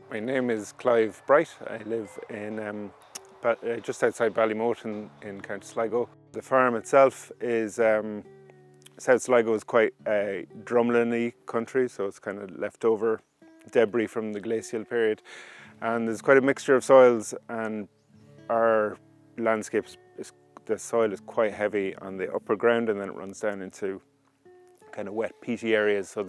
My name is Clive Bright. I live in just outside Ballymote in County Sligo. The farm itself is, South Sligo is quite a drumlin-y country, so it's kind of leftover debris from the glacial period. And there's quite a mixture of soils, and our landscape, the soil is quite heavy on the upper ground, and then it runs down into kind of wet, peaty areas. So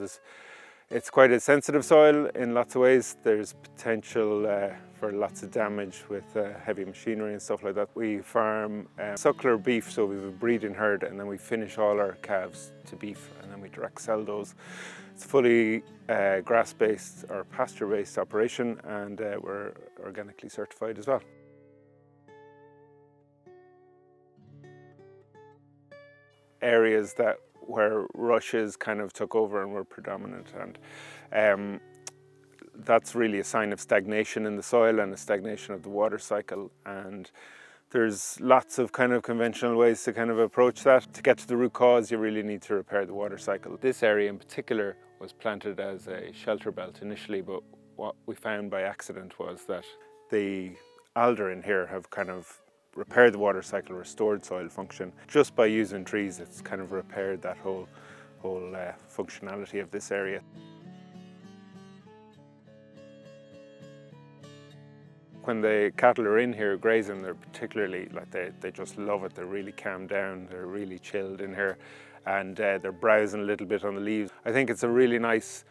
it's quite a sensitive soil in lots of ways. There's potential for lots of damage with heavy machinery and stuff like that. We farm suckler beef, so we have a breeding herd, and then we finish all our calves to beef, and then we direct sell those. It's fully grass-based or pasture-based operation, and we're organically certified as well. Areas where rushes kind of took over and were predominant, and that's really a sign of stagnation in the soil and a stagnation of the water cycle. And there's lots of kind of conventional ways to kind of approach that. To get to the root cause, you really need to repair the water cycle. This area in particular was planted as a shelter belt initially, but what we found by accident was that the alder in here have kind of repaired the water cycle, restored soil function. Just by using trees, it's kind of repaired that whole functionality of this area. When the cattle are in here grazing, they're particularly, like they just love it. They're really calmed down, they're really chilled in here, and they're browsing a little bit on the leaves. I think it's a really nice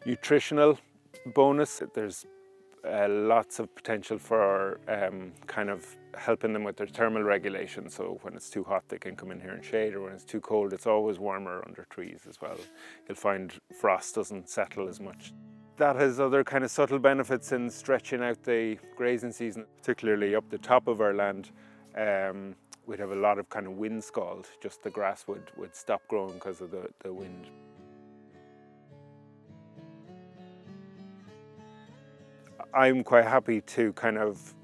nutritional bonus. There's lots of potential for kind of helping them with their thermal regulation. So when it's too hot, they can come in here and shade, or when it's too cold, it's always warmer under trees as well. You'll find frost doesn't settle as much. That has other kind of subtle benefits in stretching out the grazing season, particularly up the top of our land. We'd have a lot of kind of wind scald, just the grass would stop growing because of the wind. I'm quite happy to kind of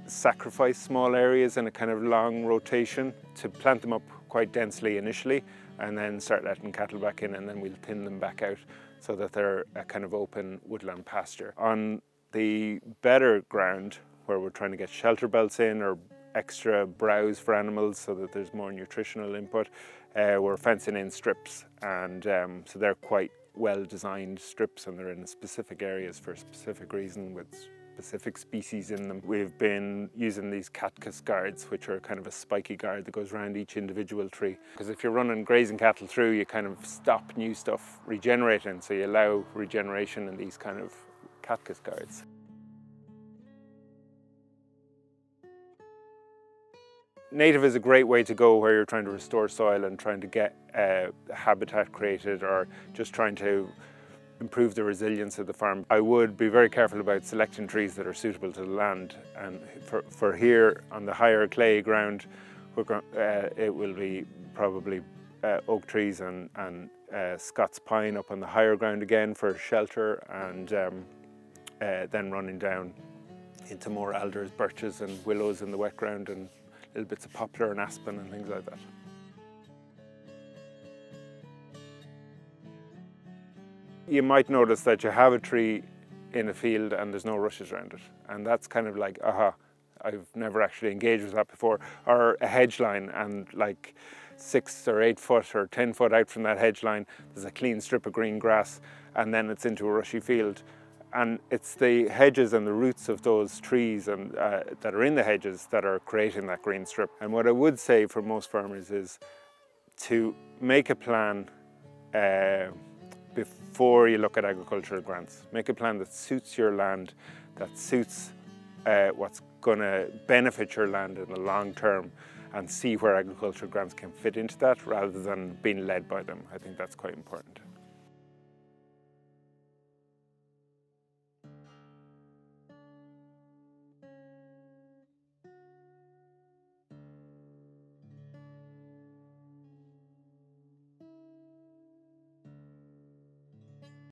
sacrifice small areas in a kind of long rotation to plant them up quite densely initially, and then start letting cattle back in, and then we'll thin them back out so that they're a kind of open woodland pasture. On the better ground, where we're trying to get shelter belts in or extra browse for animals so that there's more nutritional input, we're fencing in strips, and so they're quite well-designed strips, and they're in specific areas for a specific reason with specific species in them. We've been using these cactus guards, which are kind of a spiky guard that goes around each individual tree. Because if you're running grazing cattle through, you kind of stop new stuff regenerating, so you allow regeneration in these kind of cactus guards. Native is a great way to go where you're trying to restore soil and trying to get habitat created, or just trying to improve the resilience of the farm. I would be very careful about selecting trees that are suitable to the land, and for here on the higher clay ground, it will be probably oak trees and Scots pine up on the higher ground again for shelter, and then running down into more alders, birches and willows in the wet ground, and little bits of poplar and aspen and things like that. You might notice that you have a tree in a field and there's no rushes around it, and that's kind of like, aha, I've never actually engaged with that before. Or a hedge line, and like 6 or 8 foot or 10 foot out from that hedge line, there's a clean strip of green grass, and then it's into a rushy field. And it's the hedges and the roots of those trees and that are in the hedges that are creating that green strip. And what I would say for most farmers is to make a plan before you look at agricultural grants. Make a plan that suits your land, that suits what's going to benefit your land in the long term, and see where agricultural grants can fit into that rather than being led by them. I think that's quite important.